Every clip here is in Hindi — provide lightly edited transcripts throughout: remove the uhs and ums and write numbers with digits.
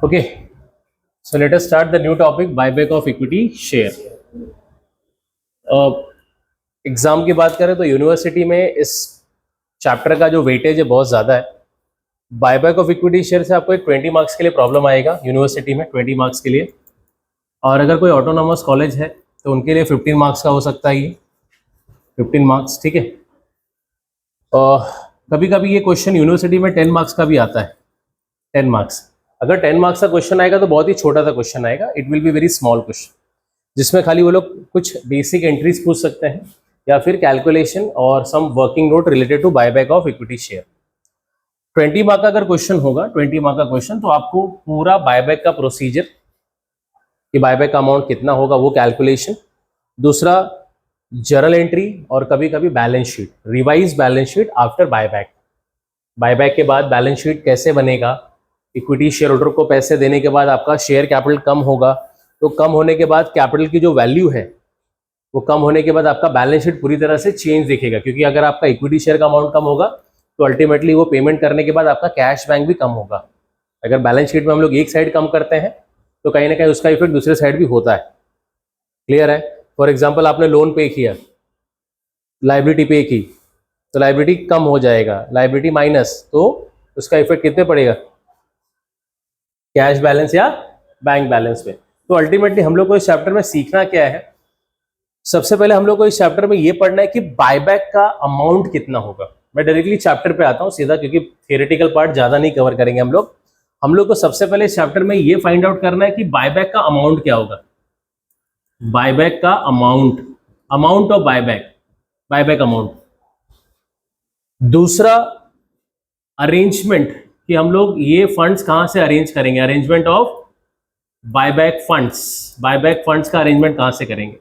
Okay, so let us start the new topic, buyback of equity share. Exam की बात करें तो यूनिवर्सिटी में इस चैप्टर का जो वेटेज है बहुत ज़्यादा है. बायबैक ऑफ इक्विटी शेयर से आपको एक 20 मार्क्स के लिए प्रॉब्लम आएगा यूनिवर्सिटी में, 20 मार्क्स के लिए. और अगर कोई ऑटोनॉमस कॉलेज है तो उनके लिए 15 मार्क्स का हो सकता है ये 15 मार्क्स. ठीक है. कभी कभी ये क्वेश्चन यूनिवर्सिटी में 10 मार्क्स का भी आता है. 10 मार्क्स, अगर 10 मार्क्स का क्वेश्चन आएगा तो बहुत ही छोटा सा क्वेश्चन आएगा. It will be very small question, जिसमें खाली वो लोग कुछ बेसिक एंट्रीज पूछ सकते हैं या फिर कैलकुलेशन और some working note related to buyback of equity share. 20 mark का अगर क्वेश्चन होगा, 20 मार्क का क्वेश्चन, तो आपको पूरा बायबैक का प्रोसीजर कि बायबैक का अमाउंट कितना होगा वो कैलकुलेशन, दूसरा जर्नल एंट्री और कभी कभी balance sheet, revise balance sheet after buyback. Buyback के बाद बैलेंस शीट कैसे बनेगा, इक्विटी शेयर होल्डर को पैसे देने के बाद आपका शेयर कैपिटल कम होगा, तो कम होने के बाद कैपिटल की जो वैल्यू है वो कम होने के बाद आपका बैलेंस शीट पूरी तरह से चेंज दिखेगा. क्योंकि अगर आपका इक्विटी शेयर का अमाउंट कम होगा तो अल्टीमेटली वो पेमेंट करने के बाद आपका कैश बैंक भी कम होगा. अगर बैलेंस शीट में हम लोग एक साइड कम करते हैं तो कहीं ना कहीं उसका इफेक्ट दूसरे साइड भी होता है. क्लियर है. फॉर एग्जाम्पल आपने लोन पे किया, लाइबिलिटी पे की, तो लाइबिलिटी कम हो जाएगा, लाइबिलिटी माइनस, तो उसका इफेक्ट कितने पड़ेगा, कैश बैलेंस या बैंक बैलेंस पे. तो अल्टीमेटली हम लोग को इस चैप्टर में सीखना क्या है, सबसे पहले हम लोग को इस चैप्टर में ये पढ़ना है कि बायबैक का अमाउंट कितना होगा. मैं डायरेक्टली चैप्टर पे आता हूँ सीधा, क्योंकि थियोरेटिकल पार्ट ज्यादा नहीं कवर करेंगे हम लोग. हम लोग को सबसे पहले इस चैप्टर में ये फाइंड आउट करना है कि बायबैक का अमाउंट क्या होगा. बायबैक का amount, amount of buyback, buyback amount. दूसरा अरेंजमेंट, कि हम लोग ये फंड्स कहां से अरेंज करेंगे, arrangement of buyback funds. Buyback funds का अरेंजमेंट कहां से करेंगे,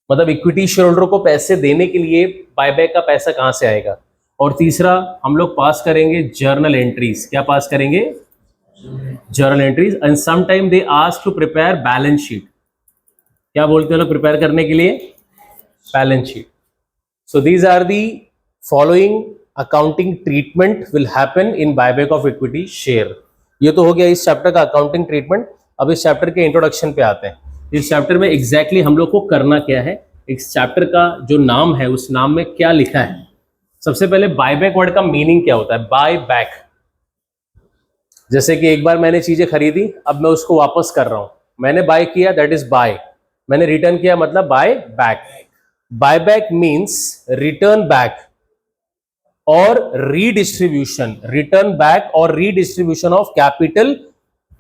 मतलब इक्विटी शेयर होल्डर को पैसे देने के लिए बायबैक का पैसा कहां से आएगा. और तीसरा हम लोग पास करेंगे जर्नल एंट्रीज. क्या पास करेंगे, journal entries. And some time they ask to prepare balance sheet. क्या बोलते हैं लोग प्रिपेयर करने के लिए, balance sheet. So these are the following accounting treatment will happen in buyback of equity share. ये तो हो गया इस चैप्टर का अकाउंटिंग ट्रीटमेंट. अब इस चैप्टर के इंट्रोडक्शन पे आते हैं. इस चैप्टर में एग्जैक्टली हम लोग को करना क्या है, इस चैप्टर का जो नाम है उस नाम में क्या लिखा है. सबसे पहले बायबैक वर्ड का मीनिंग क्या होता है. बाय बैक, जैसे कि एक बार मैंने चीजें खरीदी, अब मैं उसको वापस कर रहा हूं. मैंने बाय किया, दैट इज बाय. मैंने रिटर्न किया, मतलब buy back. Buy back means return back और रीडिस्ट्रीब्यूशन, रिटर्न बैक और redistribution of capital,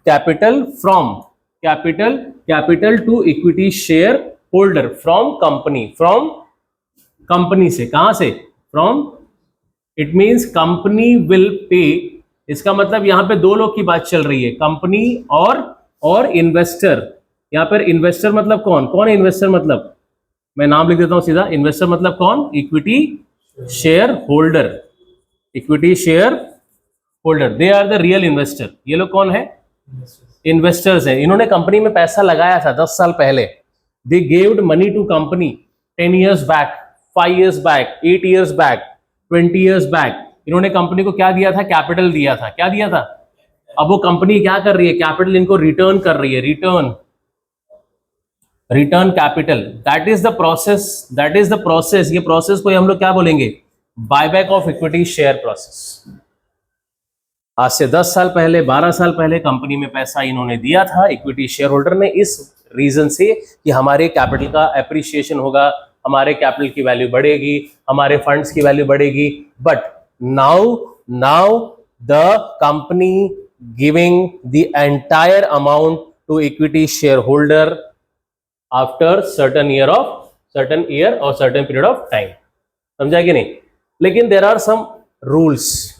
capital from, capital to equity share holder from company, from company से, कहां से, from. It means company will pay. इसका मतलब यहां पे दो लोग की बात चल रही है, कंपनी और इन्वेस्टर. यहां पर इन्वेस्टर मतलब कौन है इन्वेस्टर, मतलब मैं नाम लिख देता हूं सीधा. इन्वेस्टर मतलब कौन, equity share holder, equity share holder. They are the real investor. ये लोग कौन है, इन्वेस्टर्स हैं. इन्होंने कंपनी में पैसा लगाया था 10 साल पहले. They gaved money to company 10 years back, 5 years back, 8 years back, 20 years back. इन्होंने कंपनी को क्या दिया था, कैपिटल दिया था. क्या दिया था. अब वो कंपनी क्या कर रही है, कैपिटल इनको रिटर्न कर रही है, return capital. That is the process, that is the process. ये प्रोसेस को हम लोग क्या बोलेंगे, buyback of equity share process. आज से 10 साल पहले, 12 साल पहले कंपनी में पैसा इन्होंने दिया था इक्विटी शेयर होल्डर ने, इस रीजन से कि हमारे कैपिटल का एप्रिसिएशन होगा, हमारे कैपिटल की वैल्यू बढ़ेगी, हमारे फंड्स की वैल्यू बढ़ेगी. But now the company giving the entire amount to equity share holder after certain year और सर्टन पीरियड ऑफ टाइम. समझा कि नहीं. लेकिन देयर आर सम रूल्स.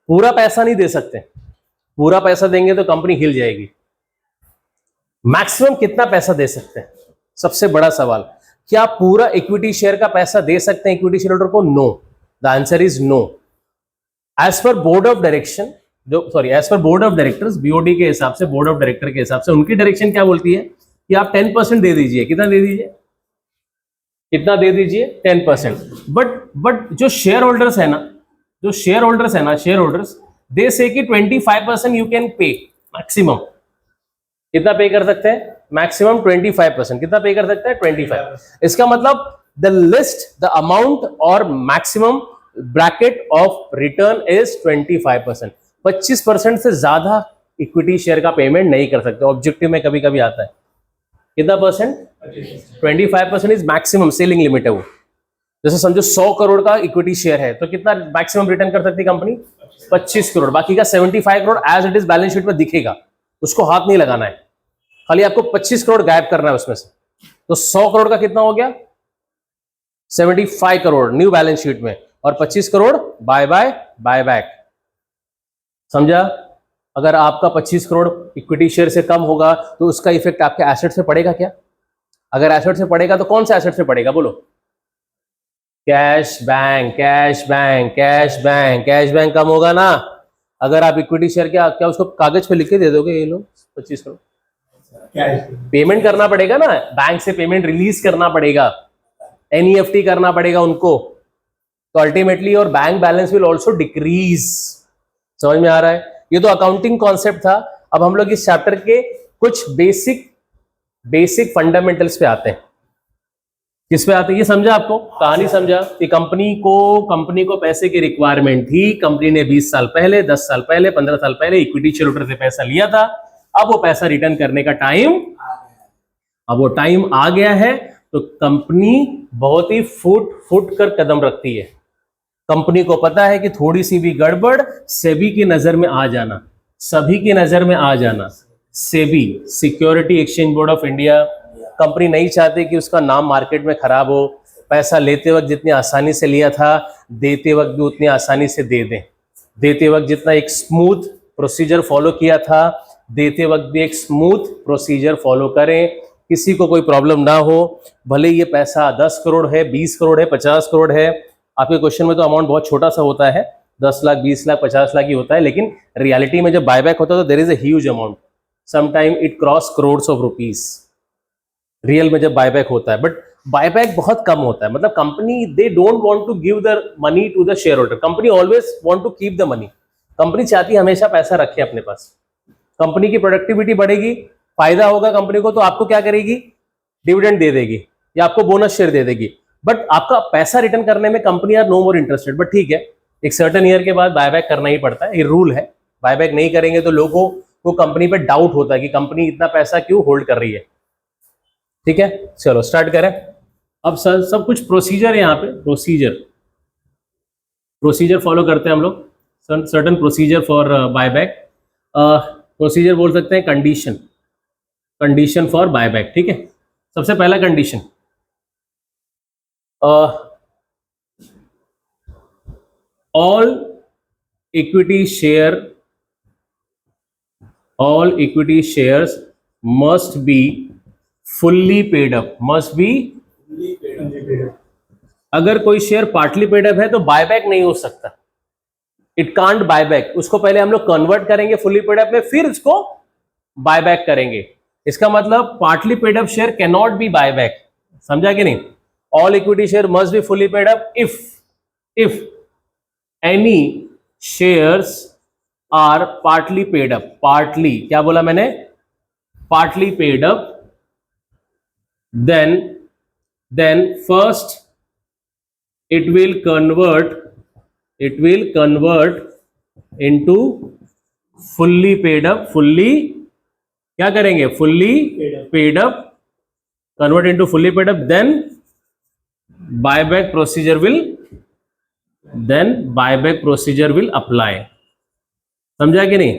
पूरा पैसा नहीं दे सकते, पूरा पैसा देंगे तो कंपनी हिल जाएगी. मैक्सिमम कितना पैसा दे सकते हैं, सबसे बड़ा सवाल. क्या पूरा इक्विटी शेयर का पैसा दे सकते हैं इक्विटी शेयर होल्डर को. No, the answer is no. As per board of direction, as per board of directors, BOD के हिसाब से, बोर्ड ऑफ डायरेक्टर के हिसाब से उनकी डायरेक्शन क्या बोलती है कि आप 10% दे दीजिए. कितना दे दीजिए, कितना दे दीजिए, 10%. बट जो शेयर होल्डर्स है ना, शेयर होल्डर्स, दे से कि 25% यू कैन पे मैक्सिमम। कितना पे कर सकते हैं? मैक्सिमम 25%। कितना पे कर सकते हैं? 25। इसका मतलब द लिस्ट द अमाउंट और maximum bracket of return is 25%। 25% से ज्यादा इक्विटी शेयर का पेमेंट नहीं कर सकते। ऑब्जेक्टिव में कभी कभी आता है कितना percent? 25% is maximum selling limit है वो। जैसे समझो 100 करोड़ का इक्विटी शेयर है तो कितना मैक्सिमम रिटर्न कर सकती है कंपनी? 25 करोड़। बाकी का 75 crore as it is balance sheet में दिखेगा, उसको हाथ नहीं लगाना है, खाली आपको 25 करोड़ गायब करना है उसमें से। तो 100 करोड़ का कितना हो गया? 75 करोड़ न्यू बैलेंस शीट में, और 25 crore buy buy buy back. समझा? अगर आपका 25 करोड़ इक्विटी शेयर से कम होगा तो उसका इफेक्ट आपके एसेट से पड़ेगा क्या? अगर एसेट से पड़ेगा तो कौन सा एसेट से पड़ेगा बोलो? Cash bank, cash bank, cash bank. Cash bank कम होगा ना अगर आप इक्विटी शेयर क्या उसको कागज पे लिख के दे दोगे ये लोग 25 करोड़? पेमेंट करना पड़ेगा ना, बैंक से पेमेंट रिलीज करना पड़ेगा, एनईएफटी करना पड़ेगा उनको, तो अल्टीमेटली और bank balance will also decrease. समझ में आ रहा है? ये तो अकाउंटिंग कॉन्सेप्ट था। अब हम लोग इस चैप्टर के कुछ बेसिक फंडामेंटल्स पे आते हैं। किस पे आते हैं ये समझा? आपको कहानी समझा कि कंपनी को पैसे की रिक्वायरमेंट थी। कंपनी ने 20 साल पहले, 10 साल पहले, 15 साल पहले इक्विटी शेयरहोल्डर से पैसा लिया था। अब वो पैसा रिटर्न करने का टाइम आ गया है। तो कंपनी बहुत ही फुट कर कदम रखती है। कंपनी को पता है कि थोड़ी सी भी गड़बड़ सेबी की नजर में आ जाना, सभी की नजर में आ जाना। SEBI, security exchange board of India, company नहीं चाहती कि उसका नाम मार्केट में खराब हो। पैसा लेते वक्त जितनी आसानी से लिया था, देते वक्त भी उतनी आसानी से दे दें। देते वक्त जितना एक स्मूथ प्रोसीजर फॉलो किया था, देते वक्त भी एक स्मूथ प्रोसीजर फॉलो करें, किसी को कोई प्रॉब्लम ना हो। भले ये पैसा 10 करोड़ है, 20 करोड़ है, 50 करोड़ है। आपके क्वेश्चन में तो अमाउंट बहुत छोटा सा होता है, 10 लाख, 20 लाख, 50 लाख ही होता है, लेकिन रियलिटी में जब बायबैक होता है तो there is a huge amount. Sometime it cross crores of rupees real में जब बायबैक होता है। बट बायबैक बहुत कम होता है। मतलब company they don't want to give the money to the share holder. Company always want to keep the money. Company चाहती है हमेशा पैसा रखे अपने पास। कंपनी की प्रोडक्टिविटी बढ़ेगी, फायदा होगा कंपनी को, तो आपको क्या करेगी? डिविडेंड दे देगी या आपको बोनस शेयर दे देगी। बट आपका पैसा रिटर्न करने में company are no more interested. But ठीक है, एक सर्टेन ईयर के बाद बायबैक करना ही पड़ता है, ये रूल है। बायबैक नहीं करेंगे तो लोगों को कंपनी पे डाउट होता है कि कंपनी इतना पैसा क्यों होल्ड कर रही है। ठीक है, चलो स्टार्ट करें। अब सब कुछ प्रोसीजर है यहाँ पे। प्रोसीजर फॉलो करते हैं हम लोग, certain procedure for buyback. Procedure बोल सकते हैं कंडीशन फॉर बायबैक। ठीक है, सबसे पहला condition, all equity shares must be fully paid up। अगर कोई शेयर पार्टली पेड अप है तो बायबैक नहीं हो सकता। It can't buyback. उसको पहले हम लोग कन्वर्ट करेंगे फुल्ली पेड अप में, फिर उसको बायबैक करेंगे। इसका मतलब partly paid up share can not be buyback. समझा कि नहीं? All equity share must be fully paid up if any shares are partly paid up. Partly क्या बोला मैंने? Partly paid up, then first it will convert into fully paid up। क्या करेंगे? fully paid up, convert into fully paid up, then buyback procedure will apply। समझा कि नहीं?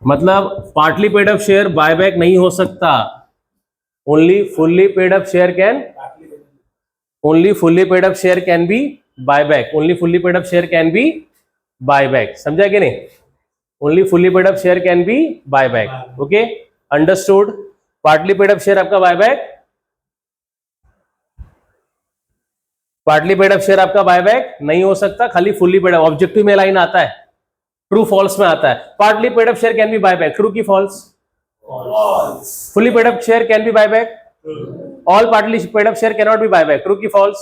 मतलब partly paid up share buyback नहीं हो सकता। only fully paid up share can be buyback। only fully paid up share can be buyback। समझा कि नहीं? only fully paid up share can be buyback। okay, understood? partly paid up share आपका बायबैक नहीं हो सकता, खाली फुल्ली पेड अप। ऑब्जेक्टिव में लाइन आता है, ट्रू फॉल्स में आता है। Partly paid up share can be buyback, true की false? fully paid up share can be buyback। all partly paid up share cannot be buyback, true की false?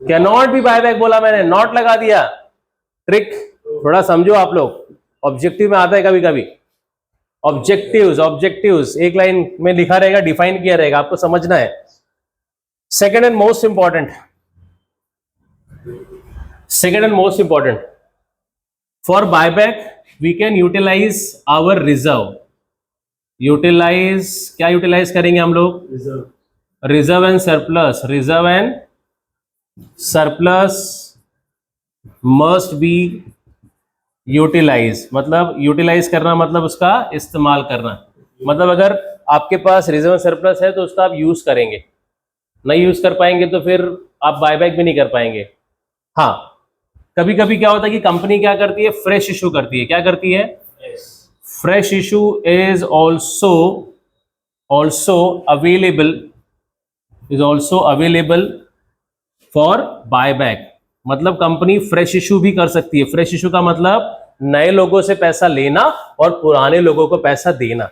cannot be buyback बोला मैंने, नॉट लगा दिया। ट्रिक थोड़ा समझो आप लोग, ऑब्जेक्टिव में आता है कभी कभी। ऑब्जेक्टिव्स एक लाइन में लिखा रहेगा, डिफाइन किया रहेगा, आपको समझना है। Second and most important for buyback we can utilize our reserve. क्या यूटिलाइज करेंगे हम लोग? Reserve and surplus must be utilize. मतलब यूटिलाइज करना मतलब उसका इस्तेमाल करना, मतलब अगर आपके पास रिजर्व एंड सरप्लस है तो उसका आप यूज करेंगे, नहीं यूज कर पाएंगे तो फिर आप बायबैक भी नहीं कर पाएंगे। हाँ, कभी कभी क्या होता है कि कंपनी क्या करती है, फ्रेश इशू करती है। क्या करती है? Fresh issue is also available for buyback. मतलब कंपनी फ्रेश इशू भी कर सकती है। फ्रेश इशू का मतलब नए लोगों से पैसा लेना और पुराने लोगों को पैसा देना।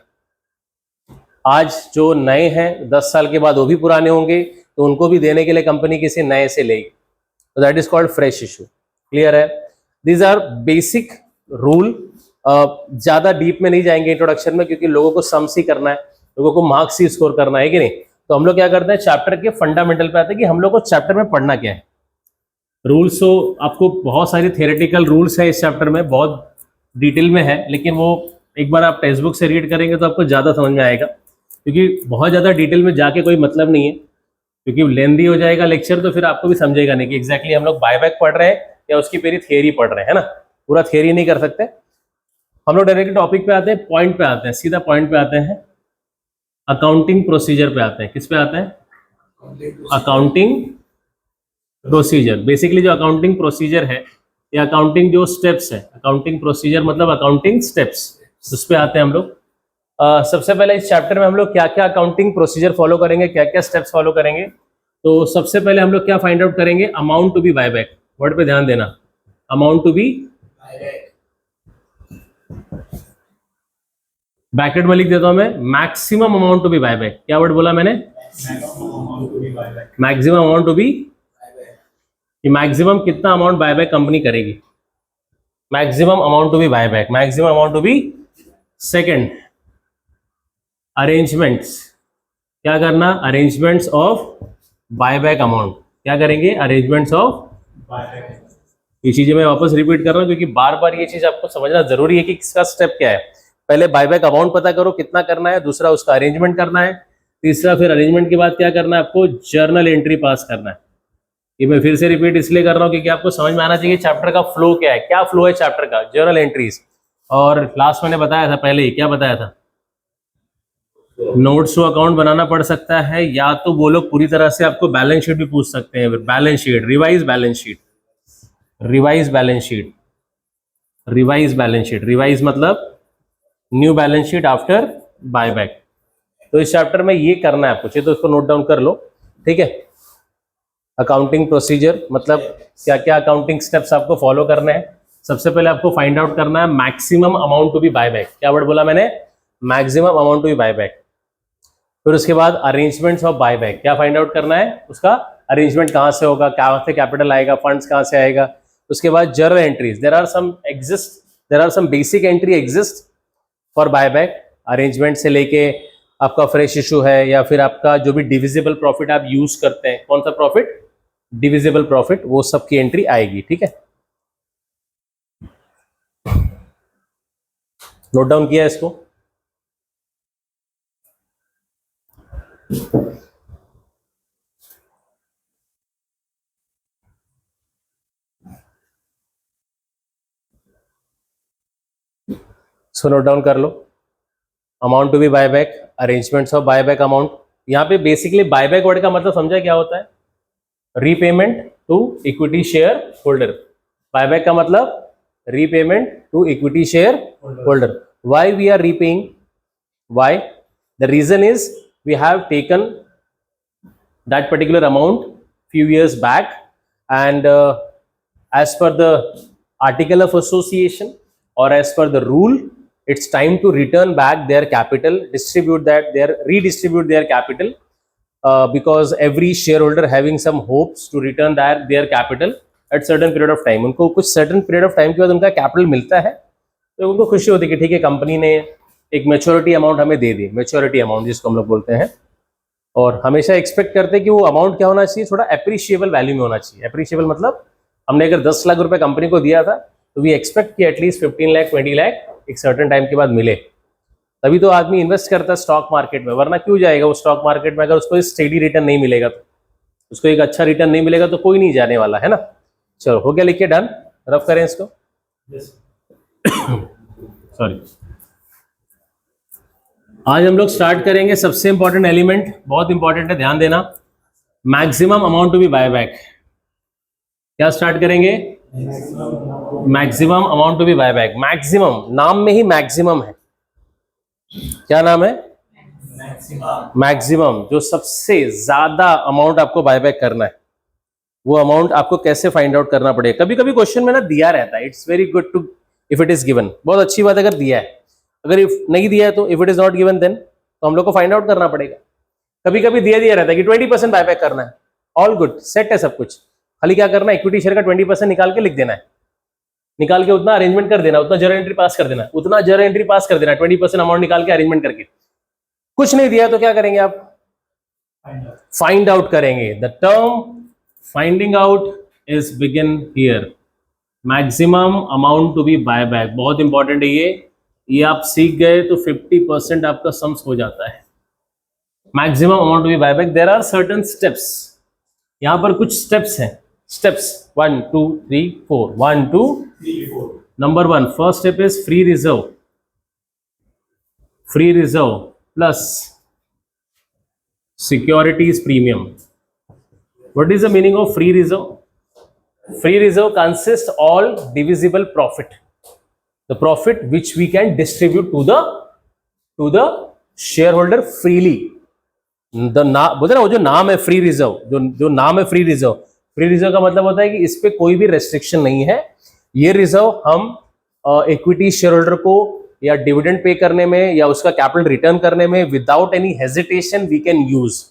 आज जो नए हैं 10 साल के बाद वो भी पुराने होंगे, तो उनको भी देने के लिए कंपनी किसी नए से लेगी, तो that is called fresh issue. Clear है? These are basic rule. ज्यादा डीप में नहीं जाएंगे इंट्रोडक्शन में, क्योंकि लोगों को सम्स ही करना है, लोगों को मार्क्स ही स्कोर करना है कि नहीं। तो हम लोग क्या करते हैं, चैप्टर के फंडामेंटल पे आते हैं कि हम लोग को चैप्टर में पढ़ना क्या है। रूल्स तो आपको बहुत सारी थियोरेटिकल रूल्स है इस चैप्टर में, बहुत डिटेल में है, लेकिन वो एक बार आप टेक्स्ट बुक से रीड करेंगे तो आपको ज़्यादा समझ में आएगा, क्योंकि बहुत ज़्यादा डिटेल में जाके कोई मतलब नहीं है, क्योंकि लेंदी हो जाएगा लेक्चर, तो फिर आपको भी समझेगा नहीं कि एग्जैक्टली हम लोग बायबैक पढ़ रहे हैं या उसकी पूरी थियरी पढ़ रहे हैं, है ना। पूरा थियरी नहीं कर सकते हम लोग। डायरेक्ट टॉपिक पे आते हैं, पॉइंट पे आते हैं, सीधा पॉइंट पे आते हैं। अकाउंटिंग प्रोसीजर पे आते हैं। किस पे आते हैं? Accounting procedure. बेसिकली जो अकाउंटिंग प्रोसीजर है या अकाउंटिंग जो स्टेप्स है, अकाउंटिंग प्रोसीजर मतलब अकाउंटिंग स्टेप्स, उस पे आते हैं हम लोग। सबसे पहले इस चैप्टर में हम लोग क्या क्या अकाउंटिंग प्रोसीजर फॉलो करेंगे, क्या क्या स्टेप्स फॉलो करेंगे। तो सबसे पहले हम लोग क्या फाइंड आउट करेंगे, amount to be buyback. Word पे ध्यान देना, अमाउंट टू बी ब्रैकेट में लिख देता हूं मैं, maximum amount to be buyback. क्या वर्ड बोला मैंने? Maximum amount to be. कि मैक्सिमम कितना अमाउंट बायबैक कंपनी करेगी, maximum amount to be buyback, maximum amount to be. Second, arrangements. क्या करना? Arrangements of buyback amount. क्या करेंगे? Arrangements of buyback. ये चीजें मैं वापस रिपीट कर रहा हूं, क्योंकि बार बार ये चीज आपको समझना जरूरी है कि इसका स्टेप क्या है। पहले बायबैक अमाउंट पता करो कितना करना है, दूसरा उसका अरेंजमेंट करना है, तीसरा फिर अरेंजमेंट के बाद क्या करना है आपको, जर्नल एंट्री पास करना है। ये मैं फिर से रिपीट इसलिए कर रहा हूँ क्योंकि आपको समझ में आना चाहिए चैप्टर का फ्लो क्या है। क्या फ्लो है चैप्टर का? Journal entries. और लास्ट मैंने बताया था पहले ही, क्या बताया था? नोट्स टू अकाउंट बनाना पड़ सकता है, या तो वो लोग पूरी तरह से आपको बैलेंस शीट भी पूछ सकते हैं। Balance sheet, revise balance sheet, revise balance sheet, revise balance sheet. Revise मतलब new balance sheet after buyback. तो इस चैप्टर में ये करना है आपको, चाहिए तो इसको नोट डाउन कर लो, ठीक है। अकाउंटिंग प्रोसीजर मतलब क्या क्या अकाउंटिंग स्टेप्स आपको फॉलो करने हैं। सबसे पहले आपको फाइंड आउट करना है maximum amount to be buyback. क्या वर्ड बोला मैंने? Maximum amount to be buyback. फिर उसके बाद अरेंजमेंट्स ऑफ बायबैक। क्या फाइंड आउट करना है? उसका अरेंजमेंट कहाँ से होगा, कहाँ से कैपिटल आएगा, फंड्स कहाँ से आएगा। उसके बाद journal entries. There are some basic entry exist for buyback. Arrangement से लेके आपका फ्रेश इशू है, या फिर आपका जो भी डिविजिबल प्रॉफिट आप यूज करते हैं, कौन सा प्रॉफिट? डिविजिबल प्रॉफिट, वो सब की एंट्री आएगी, ठीक है। नोट डाउन किया इसको? सो नोट डाउन कर लो। Amount to be buyback, arrangements of buyback amount. यहाँ पे बेसिकली बायबैक वर्ड का मतलब समझा क्या होता है? Repayment to equity share holder. Buyback का मतलब repayment to equity share holder. Why we are repaying? Why? The reason is we have taken that particular amount few years back, and as per the article of association or as per the rule, it's time to return back their capital, redistribute their capital, because every shareholder having some hopes to return their capital at certain period of time, उनको कुछ सर्टेन पीरियड ऑफ टाइम के बाद उनका कैपिटल मिलता है, तो उनको खुशी होती है कि ठीक है कंपनी ने एक मैच्योरिटी अमाउंट हमें दे दी, मैच्योरिटी अमाउंट जिसको हम लोग बोलते हैं। और हमेशा एक्सपेक्ट करते हैं कि वो अमाउंट क्या होना चाहिए, थोड़ा एप्रिशिएबल वैल्यू में होना चाहिए। एप्रिशिएबल मतलब हमने अगर 10 लाख रुपए कंपनी को दिया था तो वी एक्सपेक्ट कि एटलीस्ट 15 लाख 20 लाख एक सर्टेन टाइम के बाद मिले, तभी तो आदमी इन्वेस्ट करता है स्टॉक मार्केट में। वरना क्यों जाएगा वो स्टॉक मार्केट में अगर उसको स्टेडी रिटर्न नहीं मिलेगा, तो उसको एक अच्छा रिटर्न नहीं मिलेगा तो कोई नहीं जाने वाला है ना। चलो हो गया, लिखिए, डन, रफ करें इसको। सॉरी, आज हम लोग स्टार्ट करेंगे सबसे इंपॉर्टेंट एलिमेंट, बहुत इंपॉर्टेंट है, ध्यान देना, maximum amount to be buy back. क्या स्टार्ट करेंगे? Maximum amount to be buy back. Maximum, नाम में ही मैक्सिमम है। क्या नाम है? मैक्सिमम, जो सबसे ज्यादा अमाउंट आपको बाय बैक करना है, वो अमाउंट आपको कैसे फाइंड आउट करना पड़ेगा। कभी कभी क्वेश्चन में ना दिया रहता है, it's very good to if it is given, बहुत अच्छी बात अगर दिया है। अगर इफ नहीं दिया है तो if it is not given then तो हम लोग को फाइंड आउट करना पड़ेगा। कभी कभी दिया रहता है कि 20% बायबैक करना है, ऑल गुड, सेट है सब कुछ, खाली क्या करना है, इक्विटी शेयर का 20% निकाल के लिख देना है, निकाल के उतना अरेंजमेंट कर देना, उतना जर्नल एंट्री पास कर देना, उतना जर्नल एंट्री पास कर देना, 20% अमाउंट निकाल के अरेंजमेंट करके। कुछ नहीं दिया तो क्या करेंगे आप? फाइंड आउट करेंगे। The term finding out is begin here. Maximum amount to be buy back, बहुत इंपॉर्टेंट है ये आप सीख गए तो 50% आपका सम्स हो जाता है। Maximum amount to be buy back, there are certain steps, यहां पर कुछ स्टेप्स हैं। Steps 1 2 3 4, 1 2 3 4। Number 1, first step is free reserve. Free reserve plus securities premium. What is the meaning of free reserve? Free reserve consists all divisible profit, the profit which we can distribute to the shareholder freely. बोलते ना वो जो नाम है फ्री रिजर्व, जो नाम है फ्री रिजर्व, फ्री रिजर्व का मतलब होता है कि इस पे कोई भी रेस्ट्रिक्शन नहीं है। ये रिजर्व हम इक्विटी शेयर होल्डर को या डिविडेंड पे करने में या उसका कैपिटल रिटर्न करने में without any hesitation we can use,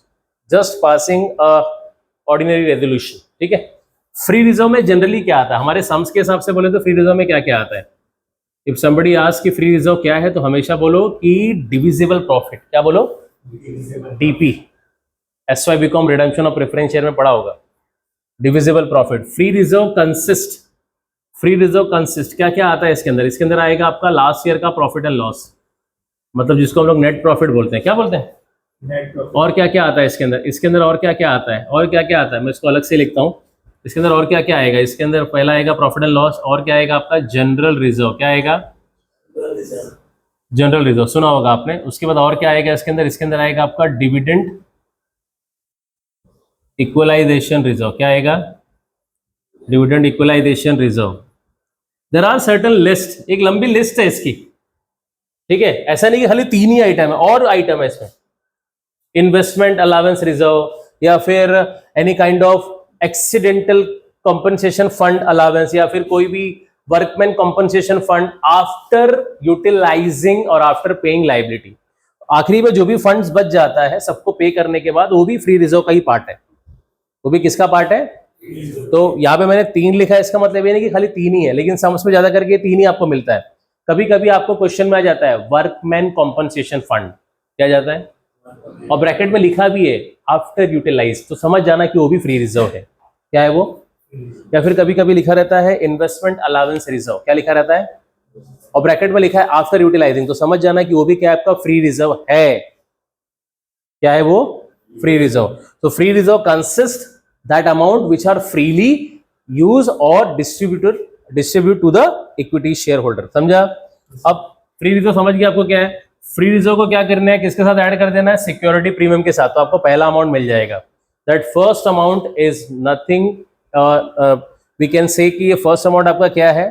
just passing ordinary resolution. ठीक है, फ्री रिजर्व में जनरली क्या आता है, हमारे सम्स के हिसाब से बोले तो फ्री रिजर्व में क्या क्या आता है? इफ समबडी आस्क कि फ्री रिजर्व क्या है तो हमेशा बोलो कि डिविजिबल प्रॉफिट। क्या बोलो? DP, SY BCom redemption of preference share में पढ़ा होगा, divisible profit. Free reserve consist, free reserve consist क्या क्या आता है इसके अंदर? इसके अंदर आएगा आपका लास्ट ईयर का प्रॉफिट एंड लॉस, मतलब जिसको हम लोग नेट प्रॉफिट बोलते हैं। क्या बोलते हैं? Net profit. और क्या क्या आता है इसके अंदर? इसके अंदर और क्या क्या आता है? और क्या क्या आता है मैं इसको अलग से लिखता हूँ। इसके अंदर और क्या क्या आएगा? इसके अंदर पहला आएगा प्रॉफिट एंड लॉस, और क्या आएगा आपका? General reserve. क्या आएगा? जनरल रिजर्व, सुना होगा आपने। उसके बाद और क्या आएगा इसके अंदर? इसके अंदर आएगा आपका डिविडेंड इक्वलाइजेशन रिजर्व। क्या आएगा? Dividend equalisation reserve. There are certain list, एक लंबी लिस्ट है इसकी। ठीक है, ऐसा नहीं कि खाली 3 ही आइटम है, और आइटम है इसमें। इन्वेस्टमेंट अलाउंस रिजर्व, या फिर any kind of accidental compensation fund allowance, या फिर कोई भी workman compensation fund after utilising और आफ्टर पेइंग लायबिलिटी। आखिरी में जो भी फंड्स बच जाता है सबको पे करने के बाद, वो भी फ्री रिजर्व का ही पार्ट है। वो भी किसका पार्ट है? तो यहाँ पे मैंने 3 लिखा है, इसका मतलब ये नहीं कि खाली 3 ही है, लेकिन सम्स में ज्यादा करके 3 ही आपको मिलता है। कभी कभी आपको क्वेश्चन में आ जाता है वर्कमैन कॉम्पनसेशन फंड, क्या जाता है, और ब्रैकेट में लिखा भी है आफ्टर यूटिलाइज, तो समझ जाना कि वो भी फ्री रिजर्व है। क्या है वो? या फिर कभी कभी लिखा रहता है इन्वेस्टमेंट अलाउंस रिजर्व, क्या लिखा रहता है, और ब्रैकेट में लिखा है आफ्टर यूटिलाइजिंग, तो समझ जाना कि वो भी क्या आपका फ्री रिजर्व है। क्या है वो? Free reserve. तो free reserve consist that amount which are freely use और distribute to the equity share holder. समझा? अब फ्री रिजर्व समझ गया आपको क्या है। फ्री रिजर्व को क्या करना है, किसके साथ ऐड कर देना है? सिक्योरिटी प्रीमियम के साथ। तो आपको पहला अमाउंट मिल जाएगा। That first amount is nothing, we can say कि ये फर्स्ट अमाउंट आपका क्या है?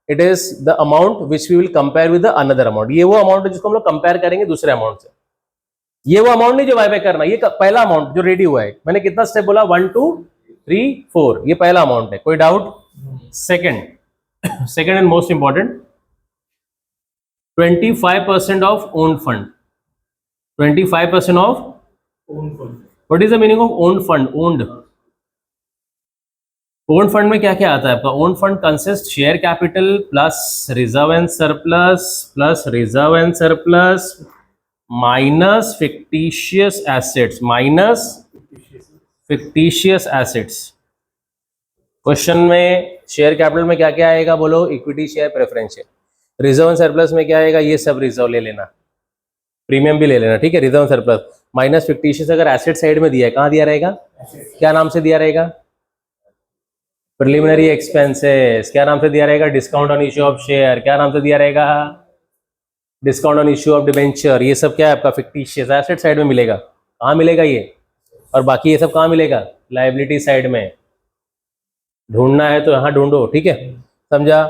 It is the amount which we will compare with another amount. ये वो अमाउंट है जिसको हम लोग कंपेयर करेंगे दूसरे अमाउंट से। ये वो अमाउंट नहीं जो बायबैक करना, ये पहला अमाउंट जो रेडी हुआ है। मैंने कितना स्टेप बोला? 1 2 3 4, ये पहला अमाउंट है। कोई doubt? Second and most important, 25% of owned fund. 25% of owned fund. What is the meaning of owned fund? Owned. Own fund में क्या क्या आता है आपका? Own fund consist share capital plus reserve and surplus plus reserve and surplus minus fictitious assets minus fictitious assets. Question में शेयर कैपिटल में क्या क्या आएगा बोलो? Equity share, preference share. Reserve and surplus में क्या आएगा? ये सब रिजर्व ले लेना, प्रीमियम भी ले लेना, ठीक है। Reserve and surplus minus fictitious अगर एसेट साइड में दिया है, कहाँ दिया रहेगा? क्या नाम से दिया रहेगा? Preliminary expenses. क्या नाम से दिया रहेगा? Discount on issue of share. क्या नाम से दिया रहेगा? Discount on issue of debenture. ये सब क्या है आपका? फिक्टिशियस एसेट साइड में मिलेगा। कहाँ मिलेगा ये? और बाकी ये सब कहाँ मिलेगा? लायबिलिटी साइड में। ढूंढना है तो यहाँ ढूंढो, ठीक है, समझा?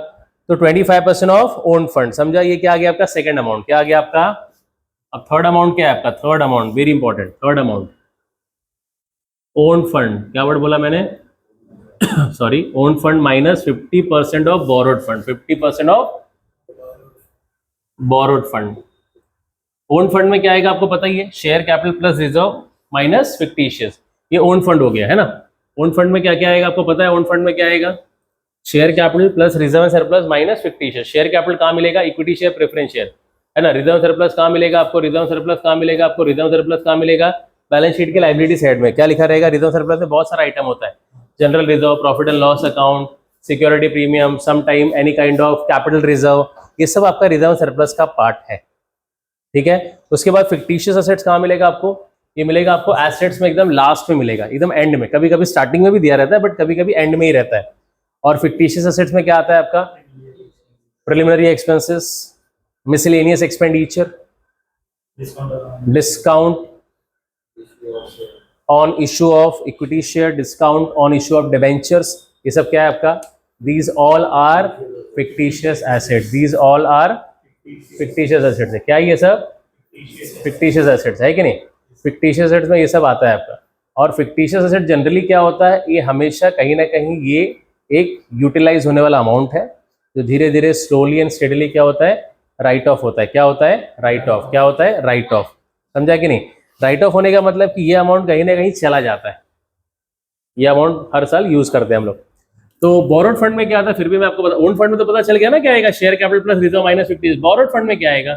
तो 25% ऑफ ओन फंड, समझा? ये क्या आ गया आपका? Second amount. क्या आ गया आपका? अब थर्ड अमाउंट क्या है आपका? Third amount very important. Third amount own fund. क्या वर्ड बोला मैंने? Sorry, own fund minus 50% of borrowed fund. 50% of borrowed fund. Own fund में क्या आएगा आपको पता ही है? Share capital plus reserve minus fictitious. ये ओन फंड हो गया है ना। ओन फंड में क्या क्या आएगा आपको पता है? ओन फंड में क्या आएगा? Share capital plus reserve and surplus minus fictitious. Share capital कहाँ मिलेगा? इक्विटी शेयर, प्रेफरेंस शेयर, है ना। रिजर्व सरप्लस कहाँ मिलेगा आपको? रिजर्व सरप्लस कहाँ मिलेगा आपको? रिजर्व सरप्लस कहाँ मिलेगा? बैलेंस शीट के लायबिलिटी साइड में। क्या लिखा रहेगा? रिजर्व सरप्लस में बहुत सारा आइटम होता है। General reserve, profit and loss account, security premium, some time any kind of capital reserve, ये सब आपका रिजर्व सरप्लस का पार्ट है, ठीक है। उसके बाद फिक्टिशियस एसेट्स कहाँ मिलेगा आपको? ये मिलेगा आपको एसेट्स में एकदम लास्ट में मिलेगा, एकदम एंड में। कभी कभी स्टार्टिंग में भी दिया रहता है, बट कभी कभी एंड में ही रहता है। और फिक्टिशियस एसेट्स में क्या आता है आपका? Preliminary expenses, miscellaneous expenditure, discount on issue of equity share, discount on issue of debentures, ये सब क्या है आपका? These all are fictitious assets. These all are fictitious assets है। क्या ये सब? फिक्टिशियस एसेट्स है कि नहीं? फिक्टिशियस एसेट्स में ये सब आता है आपका। और फिक्टिशियस एसेट जनरली क्या होता है? ये हमेशा कहीं ना कहीं ये एक यूटिलाइज होने वाला अमाउंट है, जो धीरे धीरे स्लोली एंड स्टेडली क्या होता है? राइट ऑफ होता है। क्या होता है? Right of. क्या होता है? Right of. समझा कि नहीं? राइट ऑफ होने का मतलब कि ये अमाउंट कहीं ना कहीं चला जाता है। ये अमाउंट हर साल यूज करते हैं हम लोग। तो बोरोड फंड में क्या आता है? फिर भी मैं आपको बता, ओन फंड में तो पता चल गया ना क्या आएगा? Share capital plus reserve minus 50। Borrowed fund में क्या आएगा?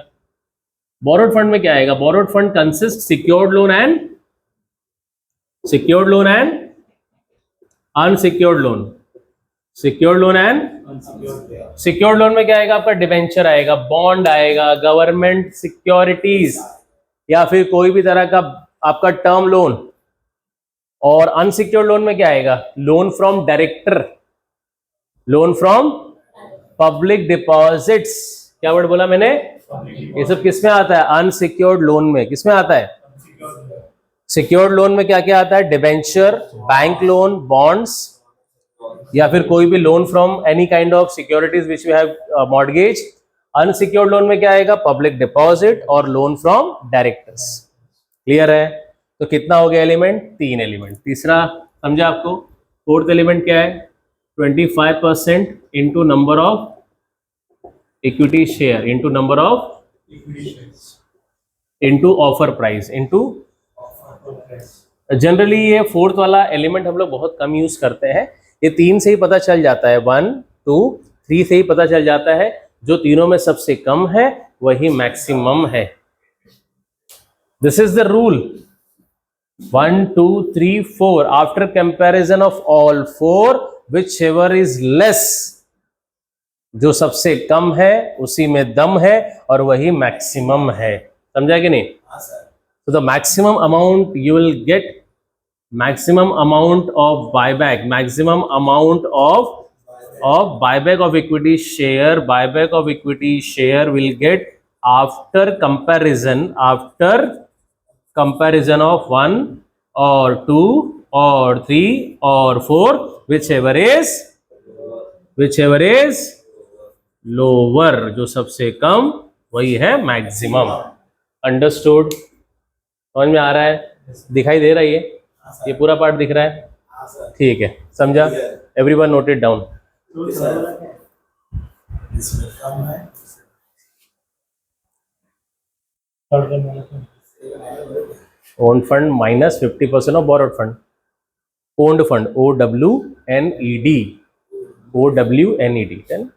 बोरोड फंड में क्या आएगा? Borrowed fund consist secured loan and unsecured loan. Secured loan and secured loan में क्या आएगा आपका? डिबेंचर आएगा, बॉन्ड आएगा, गवर्नमेंट सिक्योरिटीज, या फिर कोई भी तरह का आपका टर्म लोन। और अनसिक्योर्ड लोन में क्या आएगा? Loan from director, loan from public deposits. क्या वर्ड बोला मैंने? ये सब किसमें आता है? अनसिक्योर्ड लोन में। किसमें आता है? सिक्योर्ड लोन में क्या क्या आता है? डिबेंचर, बैंक लोन, बॉन्ड्स, या फिर कोई भी loan from any kind of securities which you have mortgage. Unsecured loan में क्या आएगा? पब्लिक डिपॉजिट और लोन फ्रॉम डायरेक्टर्स। क्लियर है? तो कितना हो गया एलिमेंट? 3 एलिमेंट। तीसरा समझा आपको? फोर्थ एलिमेंट क्या है? 25% into number of equity share into number of into offer price into. Generally ये फोर्थ वाला एलिमेंट हम लोग बहुत कम यूज करते हैं। ये 3 से ही पता चल जाता है, 1 2 3 से ही पता चल जाता है। जो तीनों में सबसे कम है वही मैक्सिमम है। This is the rule. 1 2 3 4 after comparison of all 4 whichever is less, जो सबसे कम है उसी में दम है और वही मैक्सिमम है। समझा कि नहीं? तो the maximum amount you will get, maximum amount of buyback, maximum amount of buyback of equity share will get after comparison of 1 or 2 or 3 or 4, whichever is lower, जो सबसे कम वही है मैक्सिमम। अंडरस्टूड? समझ में आ रहा है? दिखाई दे रही है? ये पूरा पार्ट दिख रहा है? ठीक है, समझा? Everyone note it down. Own fund minus 50% of borrowed fund. Owned fund, OWNED, OWNED, then